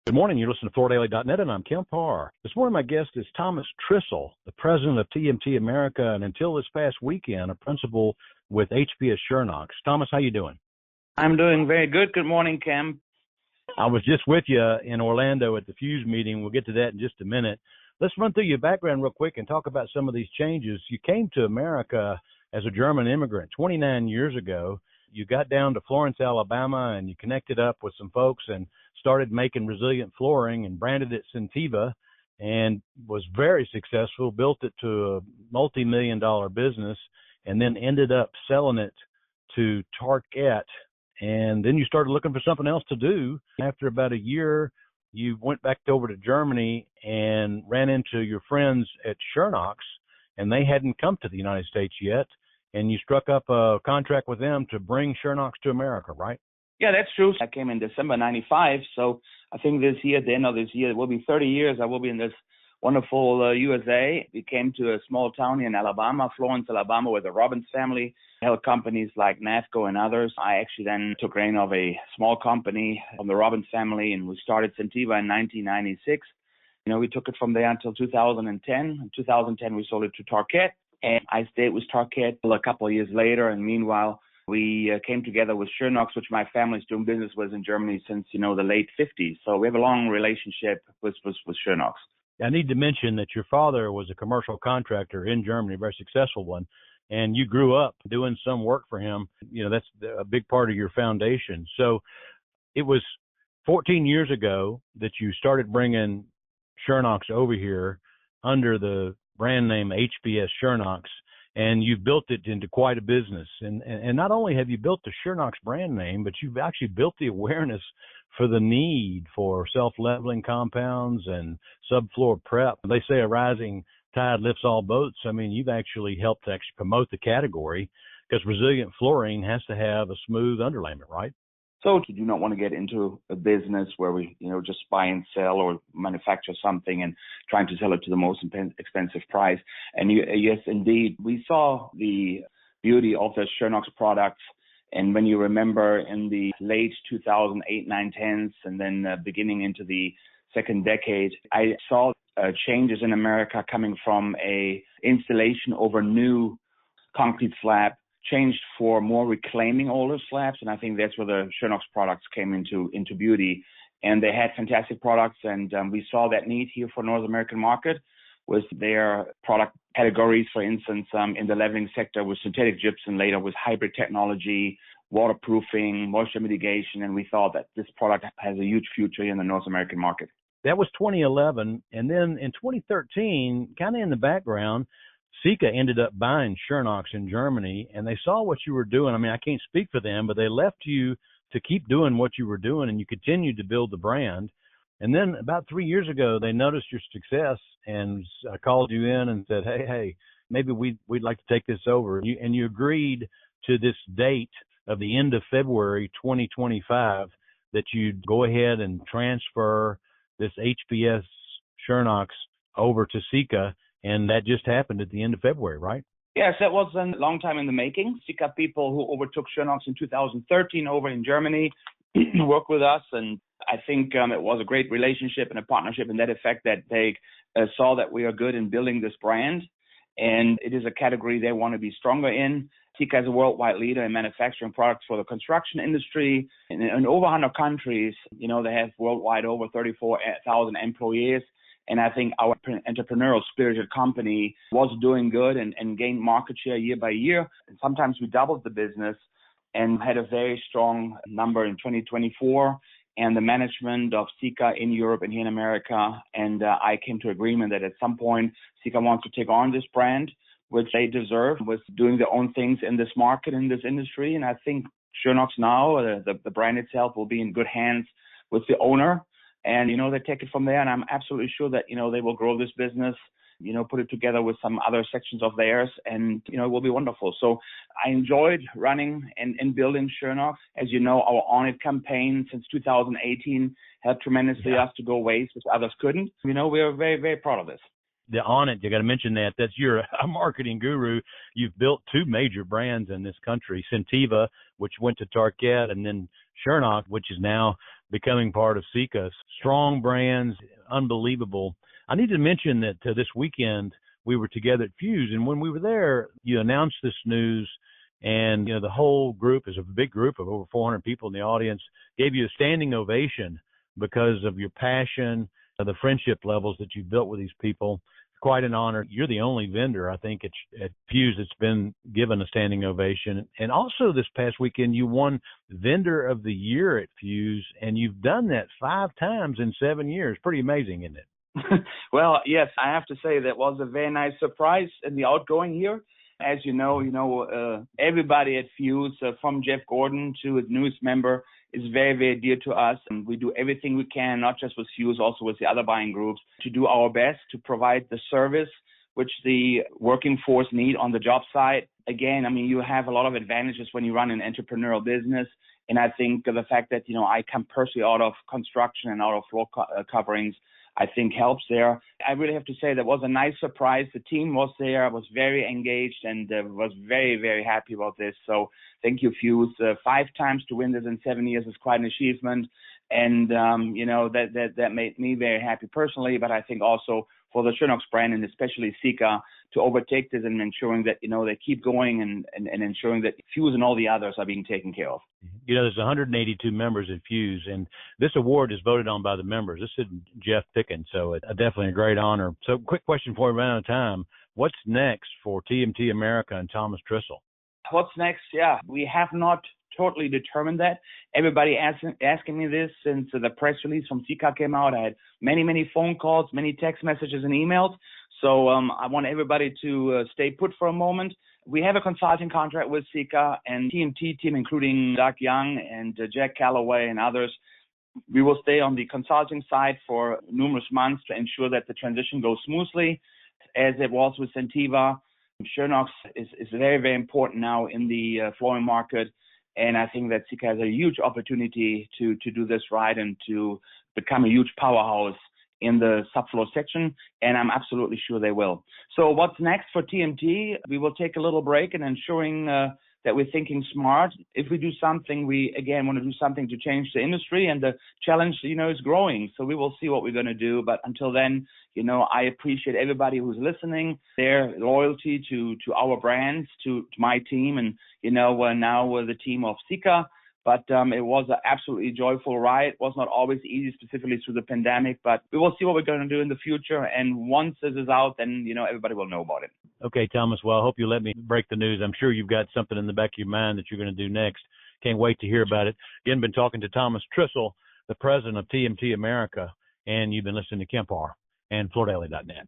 Good morning. You're listening to FloorDaily.net, and I'm Kemp Harr. This morning, my guest is Thomas Trissl, the president of TMT America, and until this past weekend, a principal with HPS Schönox. Thomas, how you doing? I'm doing very good. Good morning, Kemp. I was just with you in Orlando at the Fuse meeting. We'll get to that in just a minute. Let's run through your background real quick and talk about some of these changes. You came to America as a German immigrant 29 years ago. You got down to Florence, Alabama, and you connected up with some folks and started making resilient flooring and branded it Sentiva and was very successful, built it to a multi-million-dollar business, and then ended up selling it to Tarkett. And then you started looking for something else to do. After about a year, you went back over to Germany and ran into your friends at Schönox, and they hadn't come to the United States yet. And you struck up a contract with them to bring Schönox to America, right? Yeah, that's true. I came in December 95, so I think this year, at the end of this year, it will be 30 years. I will be in this wonderful USA. We came to a small town in Alabama, Florence, Alabama, where the Robbins family held companies like NAFCO and others. I actually then took reign of a small company from the Robbins family, and we started Sentiva in 1996. We took it from there until 2010. In 2010, we sold it to Tarkett, and I stayed with Tarkett a couple of years later, and meanwhile, we came together with Schönox, which my family's doing business with in Germany since, the late 50s. So we have a long relationship with Schönox. I need to mention that your father was a commercial contractor in Germany, a very successful one, and you grew up doing some work for him. That's a big part of your foundation. So it was 14 years ago that you started bringing Schönox over here under the brand name HPS Schönox, and you've built it into quite a business. And not only have you built the Schönox brand name, but you've actually built the awareness for the need for self-leveling compounds and subfloor prep. They say a rising tide lifts all boats. I mean, you've actually helped to promote the category because resilient flooring has to have a smooth underlayment, right? So you do not want to get into a business where we, just buy and sell or manufacture something and trying to sell it to the most expensive price. And yes, indeed, we saw the beauty of the Schönox products. And when you remember in the late 2008, 9, 10s, and then beginning into the second decade, I saw changes in America coming from a installation over new concrete slab changed for more reclaiming older slabs, and I think that's where the Schönox products came into beauty. And they had fantastic products, and we saw that need here for North American market with their product categories. For instance, in the leveling sector with synthetic gypsum, later with hybrid technology, waterproofing, moisture mitigation, and we thought that this product has a huge future in the North American market. That was 2011, and then in 2013, kind of in the background, Sika ended up buying Schönox in Germany, and they saw what you were doing. I mean, I can't speak for them, but they left you to keep doing what you were doing, and you continued to build the brand. And then about 3 years ago, they noticed your success and called you in and said, hey, maybe we'd like to take this over. And you agreed to this date of the end of February 2025 that you'd go ahead and transfer this HPS Schönox over to Sika. And that just happened at the end of February, right? Yes, that was a long time in the making. Sika people who overtook Schönox in 2013 over in Germany worked with us. And I think it was a great relationship and a partnership in that effect that they saw that we are good in building this brand. And it is a category they want to be stronger in. Sika is a worldwide leader in manufacturing products for the construction industry. In over 100 countries, they have worldwide over 34,000 employees. And I think our entrepreneurial spirited company was doing good and gained market share year by year. And sometimes we doubled the business and had a very strong number in 2024. And the management of Sika in Europe and here in America, and I came to agreement that at some point Sika wants to take on this brand, which they deserve, with doing their own things in this market, in this industry. And I think Schönox now, the brand itself, will be in good hands with the owner. And, they take it from there. And I'm absolutely sure that, they will grow this business, put it together with some other sections of theirs, and, it will be wonderful. So I enjoyed running and building Schönox. As you know, our On It campaign since 2018 helped tremendously us to go ways which others couldn't. We are very, very proud of this. The On It, you got to mention that. You're a marketing guru. You've built two major brands in this country, Sentiva, which went to Tarkett, and then Schönox, which is now becoming part of Sika. Strong brands, unbelievable. I need to mention that this weekend we were together at Fuse, and when we were there, you announced this news, and the whole group is a big group of over 400 people in the audience, gave you a standing ovation because of your passion, the friendship levels that you've built with these people. Quite an honor. You're the only vendor, I think, at Fuse that's been given a standing ovation. And also this past weekend, you won Vendor of the Year at Fuse, and you've done that 5 times in 7 years. Pretty amazing, isn't it? Well, yes, I have to say that was a very nice surprise in the outgoing year. As you know, everybody at Fuse, from Jeff Gordon to his newest member, is very, very dear to us. And we do everything we can, not just with Fuse, also with the other buying groups, to do our best to provide the service which the working force need on the job site. Again, I mean, you have a lot of advantages when you run an entrepreneurial business. And I think the fact that, I come personally out of construction and out of floor coverings, I think helps there. I really have to say that was a nice surprise. The team was there, was very engaged, and was very, very happy about this. So thank you, Fuse. 5 times to win this in 7 years is quite an achievement. And, that made me very happy personally, but I think also for the Schönox brand and especially Sika to overtake this and ensuring that, they keep going and ensuring that Fuse and all the others are being taken care of. There's 182 members at Fuse, and this award is voted on by the members. This is Jeff picking, so it's definitely a great honor. So quick question for you, around out of time. What's next for TMT America and Thomas Trissl? What's next? Yeah, we have not totally determined that. Everybody asking me this since the press release from Sika came out. I had many phone calls, many text messages and emails. So I want everybody to stay put for a moment. We have a consulting contract with Sika and TMT team, including Doug Young and Jack Calloway and others. We will stay on the consulting side for numerous months to ensure that the transition goes smoothly. As it was with Sentiva, Schönox is very, very important now in the flooring market. And I think that Sika has a huge opportunity to do this right and to become a huge powerhouse in the subfloor section, and I'm absolutely sure they will. So what's next for TMT? We will take a little break and ensuring that we're thinking smart. If we do something, we, again, want to do something to change the industry, and the challenge, is growing. So we will see what we're going to do. But until then, I appreciate everybody who's listening, their loyalty to our brands, to my team, and, now we're the team of Sika. But it was an absolutely joyful ride. It was not always easy, specifically through the pandemic, but we will see what we're going to do in the future. And once this is out, then, everybody will know about it. Okay, Thomas. Well, I hope you let me break the news. I'm sure you've got something in the back of your mind that you're going to do next. Can't wait to hear about it. Again, been talking to Thomas Trissl, the president of TMT America, and you've been listening to Kemp Harr and FloorDaily.net.